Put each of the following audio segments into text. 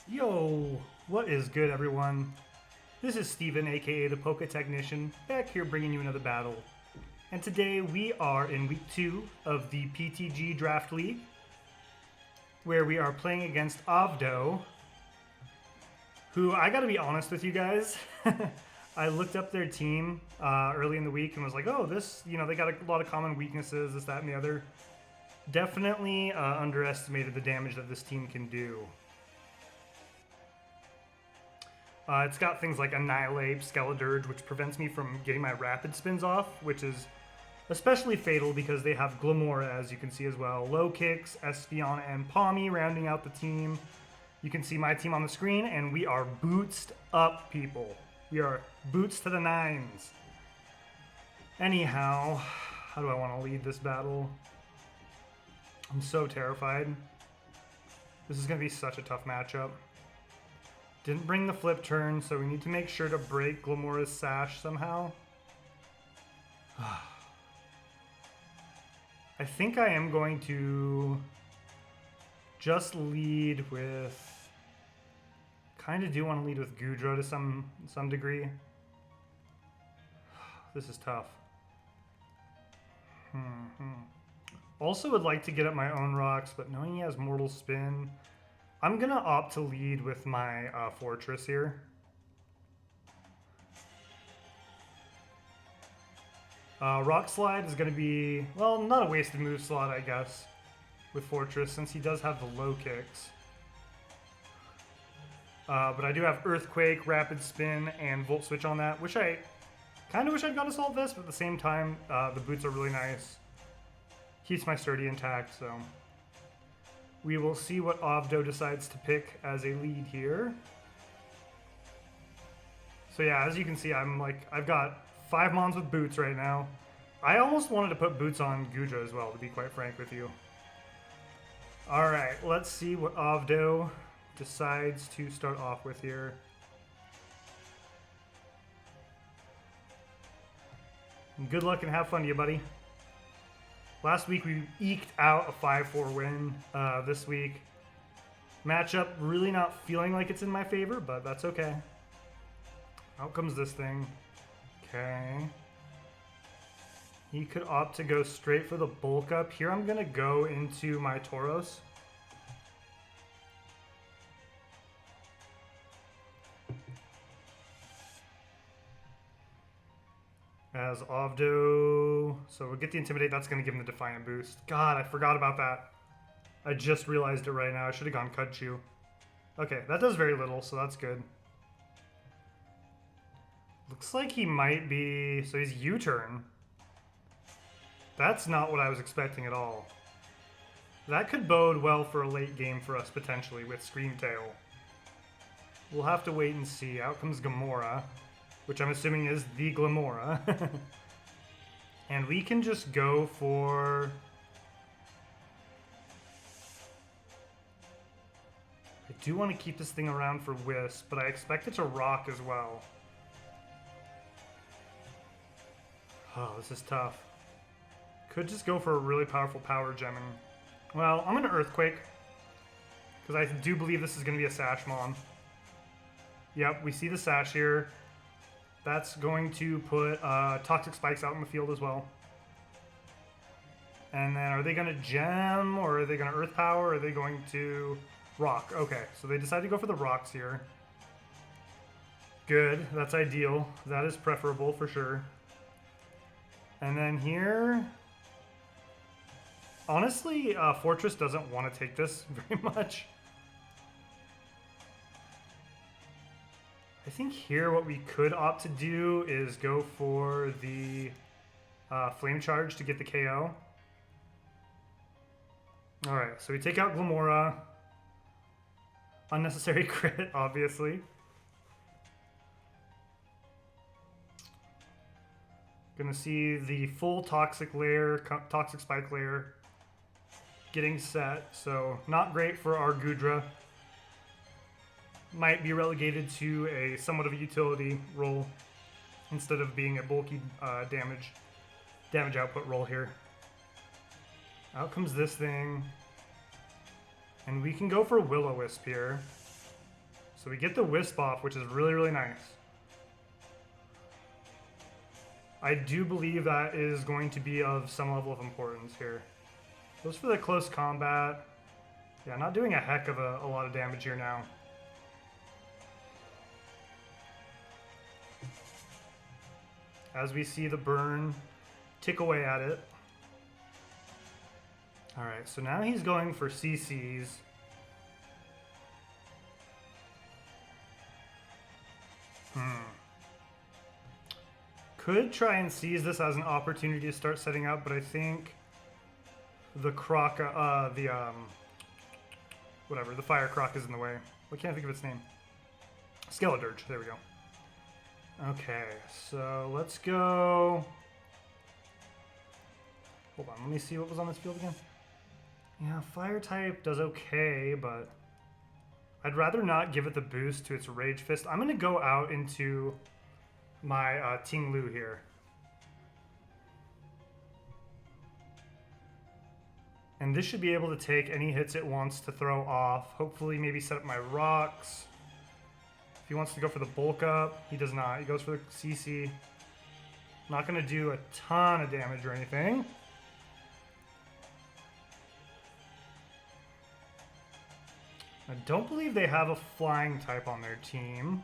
Yo, what is good, everyone? This is Steven, aka the Poké Technician, back here bringing you another battle. And today we are in week 2 of the PTG Draft League, where we are playing against Avdo, who, I gotta be honest with you guys, I looked up their team early in the week and was like, oh, this, they got a lot of common weaknesses, this, that, and the other. Definitely underestimated the damage that this team can do. It's got things like Annihilate, Skeledirge, which prevents me from getting my rapid spins off, which is especially fatal because they have Glamora, as you can see as well. Low Kicks, Espeon, and Palmy rounding out the team. You can see my team on the screen, and we are bootsed up, people. We are boots to the nines. Anyhow, how do I want to lead this battle? I'm so terrified. This is going to be such a tough matchup. Didn't bring the flip turn, so we need to make sure to break Glamora's Sash somehow. I think I am going to just lead with... Kind of do want to lead with Goodra to some degree. This is tough. Also would like to get up my own rocks, but knowing he has Mortal Spin... I'm going to opt to lead with my Fortress here. Rock Slide is going to be, well, not a wasted move slot, I guess, with Fortress, since he does have the low kicks. But I do have Earthquake, Rapid Spin, and Volt Switch on that, which I kind of wish I'd got Assault Vest, but at the same time, the boots are really nice. Keeps my sturdy intact, so... We will see what Avdo decides to pick as a lead here. So yeah, as you can see, I've got 5 Mons with boots right now. I almost wanted to put boots on Goodra as well, to be quite frank with you. Alright, let's see what Avdo decides to start off with here. Good luck and have fun to you, buddy. Last week we eked out a 5-4 win. This week, matchup really not feeling like it's in my favor, but that's okay. Out comes this thing. Okay. He could opt to go straight for the bulk up. Here I'm going to go into my Tauros. As Avdo, so we'll get the Intimidate, that's going to give him the Defiant boost. God, I forgot about that. I just realized it right now. I should have gone Kudchu. Okay, that does very little, so that's good. Looks like he might be, so he's U-turn. That's not what I was expecting at all. That could bode well for a late game for us, potentially, with Screamtail. We'll have to wait and see. Out comes Gamora, which I'm assuming is the Glamora. And we can just go for... I do want to keep this thing around for Wisp, but I expect it to rock as well. Oh, this is tough. Could just go for a really powerful Power Gem. Well, I'm going to Earthquake, because I do believe this is going to be a Sash Mom. Yep, we see the Sash here. That's going to put Toxic Spikes out in the field as well. And then are they going to Gem, or are they going to Earth Power, or are they going to Rock? Okay, so they decided to go for the Rocks here. Good, that's ideal. That is preferable for sure. And then here... Honestly, Fortress doesn't want to take this very much. I think here what we could opt to do is go for the Flame Charge to get the KO. Alright, so we take out Glamora. Unnecessary crit, obviously. Gonna see the full Toxic layer, Toxic Spike layer getting set, so not great for our Goodra. Might be relegated to a somewhat of a utility role instead of being a bulky damage output role here. Out comes this thing. And we can go for Will-O-Wisp here. So we get the Wisp off, which is really, really nice. I do believe that is going to be of some level of importance here. Goes for the close combat. Yeah, not doing a heck of a lot of damage here now. As we see the burn tick away at it. Alright, so now he's going for CCs. Could try and seize this as an opportunity to start setting up, but I think the the fire croc is in the way. I can't think of its name. Skeledirge, there we go. Okay, so let's go. Hold on, let me see what was on this field again. Yeah, fire type does okay, but I'd rather not give it the boost to its Rage Fist. I'm gonna go out into my Ting Lu here. And this should be able to take any hits it wants to throw off. Hopefully maybe set up my rocks. If he wants to go for the bulk up, he does not. He goes for the CC. Not going to do a ton of damage or anything. I don't believe they have a flying type on their team.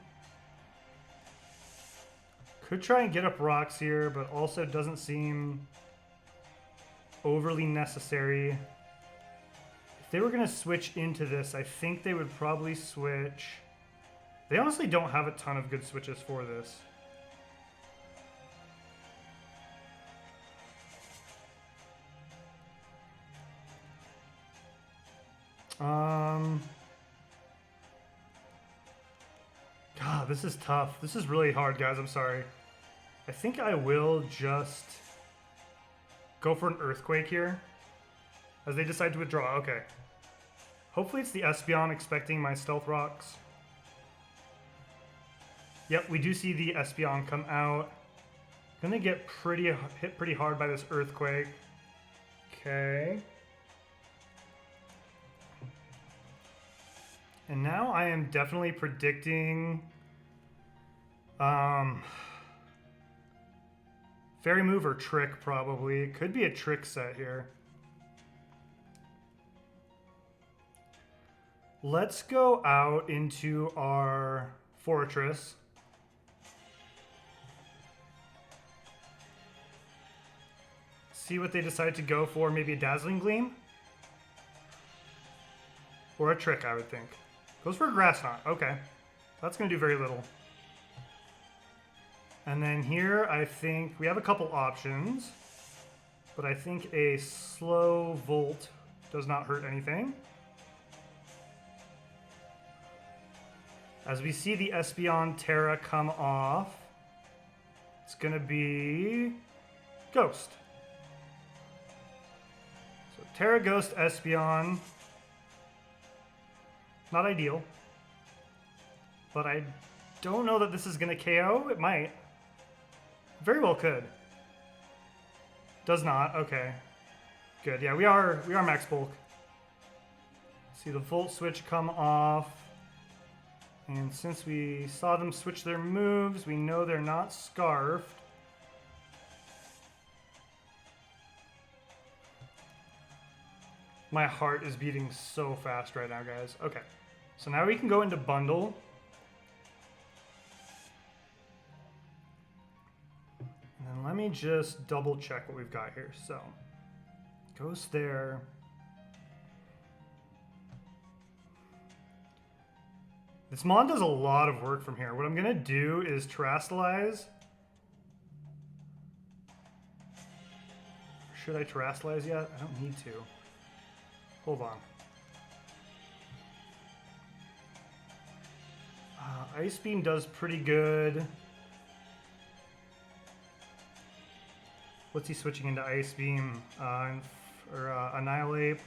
Could try and get up rocks here, but also doesn't seem overly necessary. If they were going to switch into this, I think they would probably switch. They honestly don't have a ton of good switches for this. God, this is tough. This is really hard, guys. I'm sorry. I think I will just go for an Earthquake here as they decide to withdraw. Okay. Hopefully it's the Espeon expecting my Stealth Rocks. Yep, we do see the Espeon come out. Gonna get hit pretty hard by this Earthquake. Okay. And now I am definitely predicting Fairy Move or Trick, probably. It could be a Trick set here. Let's go out into our Fortress. See what they decide to go for. Maybe a Dazzling Gleam? Or a Trick, I would think. Goes for a Grass Knot. Okay. That's going to do very little. And then here, I think we have a couple options. But I think a Slow Volt does not hurt anything. As we see the Espeon Terra come off, it's going to be Ghost. So Terra Ghost Espeon. Not ideal. But I don't know that this is going to KO. It might. Very well could. Does not. Okay. Good. Yeah, we are max bulk. See the Volt switch come off. And since we saw them switch their moves, we know they're not Scarfed. My heart is beating so fast right now, guys. Okay. So now we can go into Bundle. And then let me just double check what we've got here. So, Ghost there. This Mon does a lot of work from here. What I'm going to do is Terrasilize. Should I Terrasilize yet? I don't need to. Hold on. Ice Beam does pretty good. What's he switching into Ice Beam? Annihilate.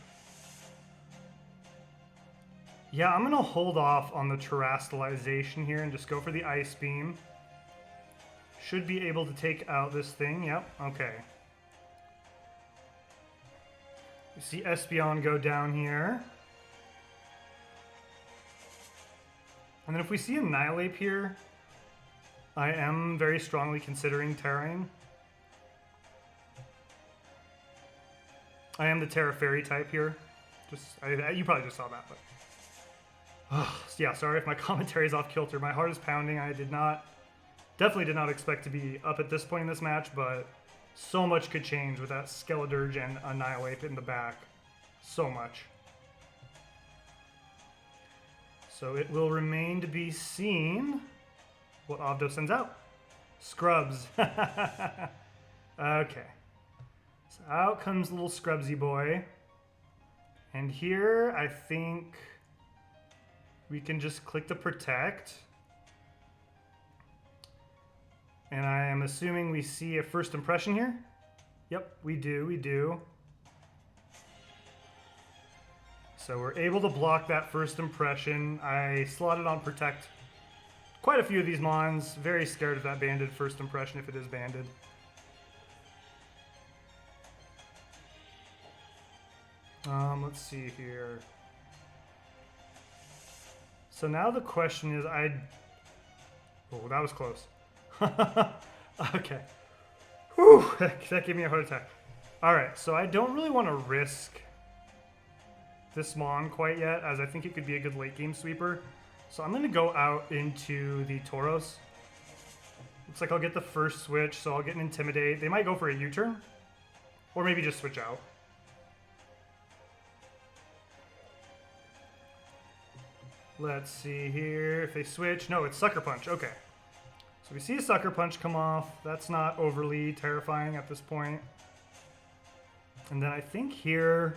Yeah, I'm going to hold off on the Terrastilization here and just go for the Ice Beam. Should be able to take out this thing. Yep, okay. You see Espeon go down here. And then if we see Annihilate here, I am very strongly considering Terrain. I am the Terra Fairy type here. You probably just saw that, but... yeah, sorry if my commentary is off kilter. My heart is pounding. Definitely did not expect to be up at this point in this match, but so much could change with that Skeledirge and Annihilate in the back. So much. So it will remain to be seen what Avdo sends out. Scrubs. Okay. So out comes little Scrubsy boy. And here, I think we can just click the Protect. And I am assuming we see a first impression here. Yep, we do. So we're able to block that first impression. I slotted on Protect quite a few of these mons. Very scared of that banded first impression if it is banded. Let's see here. So now the question is, oh, that was close. Okay. Whew, that gave me a heart attack. Alright, so I don't really want to risk this Mon quite yet, as I think it could be a good late game sweeper. So I'm going to go out into the Tauros. Looks like I'll get the first switch, so I'll get an Intimidate. They might go for a U-turn, or maybe just switch out. Let's see here if they switch. No, it's Sucker Punch. Okay. So we see a Sucker Punch come off. That's not overly terrifying at this point. And then I think here...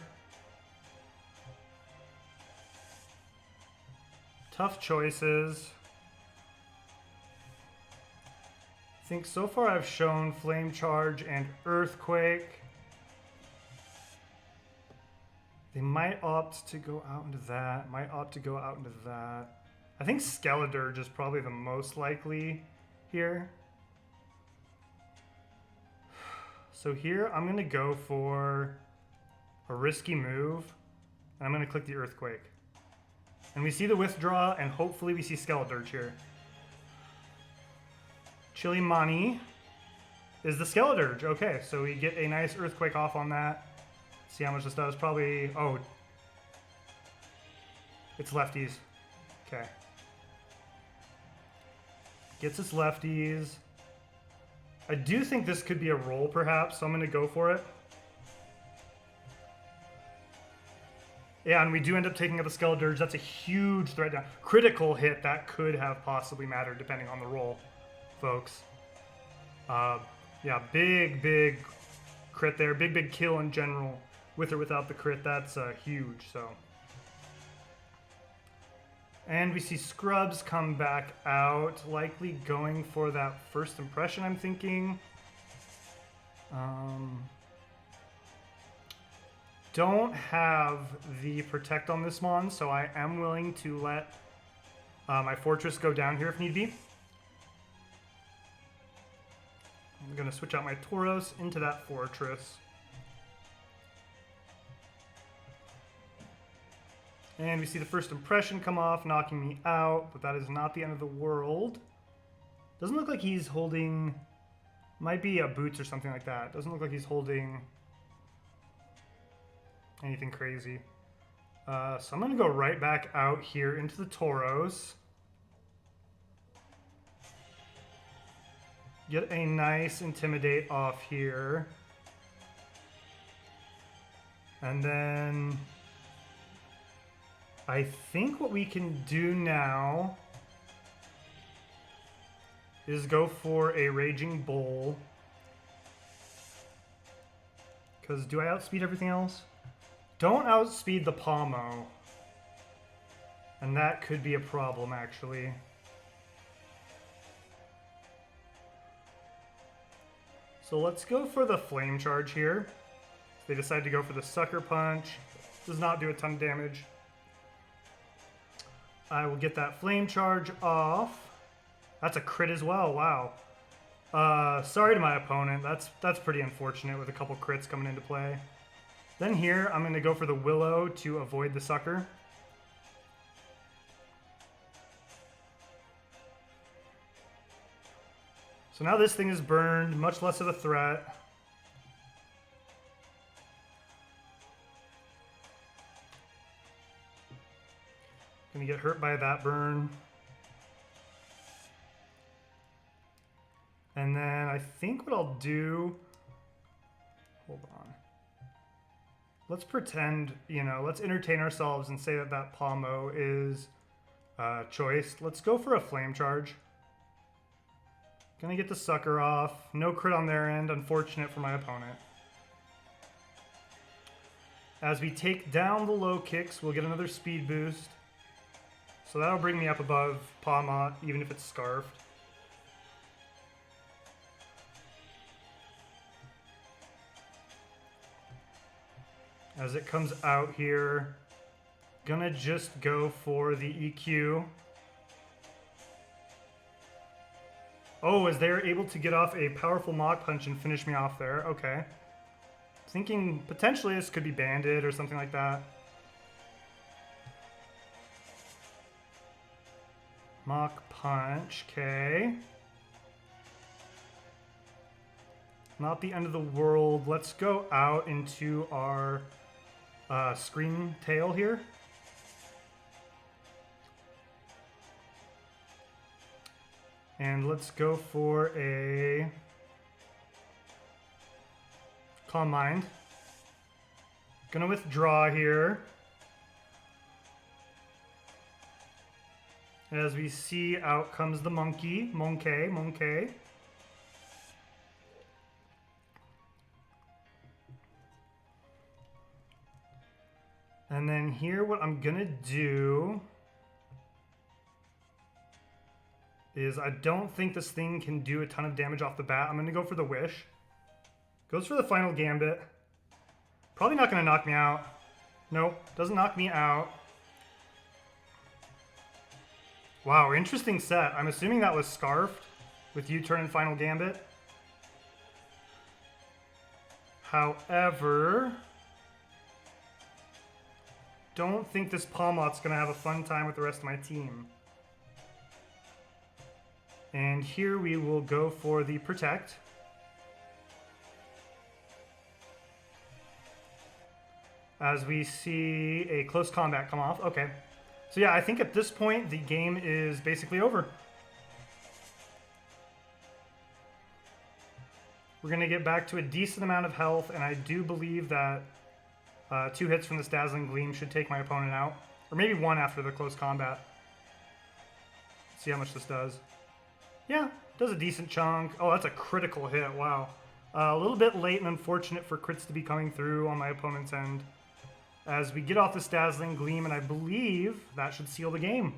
tough choices. I think so far I've shown Flame Charge and Earthquake. They might opt to go out into that. I think Skeledirge is probably the most likely here. So here I'm going to go for a risky move. And I'm going to click the Earthquake. And we see the withdraw, and hopefully we see Skeledirge here. Chilimani is the Skeledirge. Okay, so we get a nice Earthquake off on that. See how much this does. Probably... oh. It's lefties. Okay. Gets its lefties. I do think this could be a roll, perhaps, so I'm going to go for it. Yeah, and we do end up taking out the Skeledirge. That's a huge threat down. Critical hit that could have possibly mattered depending on the roll, folks. Yeah, big crit there. Big kill in general. With or without the crit, that's huge, so. And we see Scrubs come back out, likely going for that first impression, I'm thinking. Don't have the Protect on this Mon, so I am willing to let my Fortress go down here if need be. I'm going to switch out my Tauros into that Fortress. And we see the first impression come off, knocking me out, but that is not the end of the world. Doesn't look like he's holding... might be a Boots or something like that. Doesn't look like he's holding anything crazy. So I'm going to go right back out here into the Tauros. Get a nice Intimidate off here. And then... I think what we can do now is go for a Raging Bull. Because do I outspeed everything else? Don't outspeed the Palmo. And that could be a problem, actually. So let's go for the Flame Charge here. They decide to go for the Sucker Punch. Does not do a ton of damage. I will get that Flame Charge off. That's a crit as well, wow. Sorry to my opponent, that's pretty unfortunate with a couple crits coming into play. Then here, I'm going to go for the Willow to avoid the Sucker. So now this thing is burned, much less of a threat. Gonna get hurt by that burn. And then I think what I'll do, hold on. Let's pretend, you know, let's entertain ourselves and say that that Palmo is choice. Let's go for a flame charge. Gonna get the sucker off. No crit on their end, unfortunate for my opponent. As we take down the low kicks, we'll get another speed boost. So that'll bring me up above Pawmot, even if it's scarfed. As it comes out here, gonna just go for the EQ. Oh, as they're able to get off a powerful Mach Punch and finish me off there. Okay. Thinking potentially this could be banded or something like that. Mach Punch, okay. Not the end of the world. Let's go out into our Scream Tail here. And let's go for a Calm Mind. Gonna withdraw here. As we see, out comes the monkey. Monkey. And then here, what I'm gonna do is I don't think this thing can do a ton of damage off the bat. I'm gonna go for the Wish. Goes for the final Gambit. Probably not gonna knock me out. Nope, doesn't knock me out. Wow, interesting set. I'm assuming that was Scarfed with U-turn and final Gambit. However, don't think this Palmot's gonna have a fun time with the rest of my team. And here we will go for the Protect. As we see a close combat come off. Okay. So yeah, I think at this point the game is basically over. We're gonna get back to a decent amount of health, and I do believe that 2 hits from this Dazzling Gleam should take my opponent out. Or maybe 1 after the close combat. Let's see how much this does. Yeah, does a decent chunk. Oh, that's a critical hit, wow. A little bit late and unfortunate for crits to be coming through on my opponent's end. As we get off this Dazzling Gleam, and I believe that should seal the game.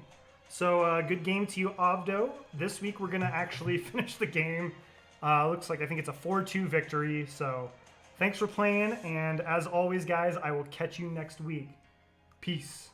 So good game to you, Avdo. This week we're gonna actually finish the game. Looks like I think it's a 4-2 victory, so thanks for playing, and as always guys, I will catch you next week. Peace.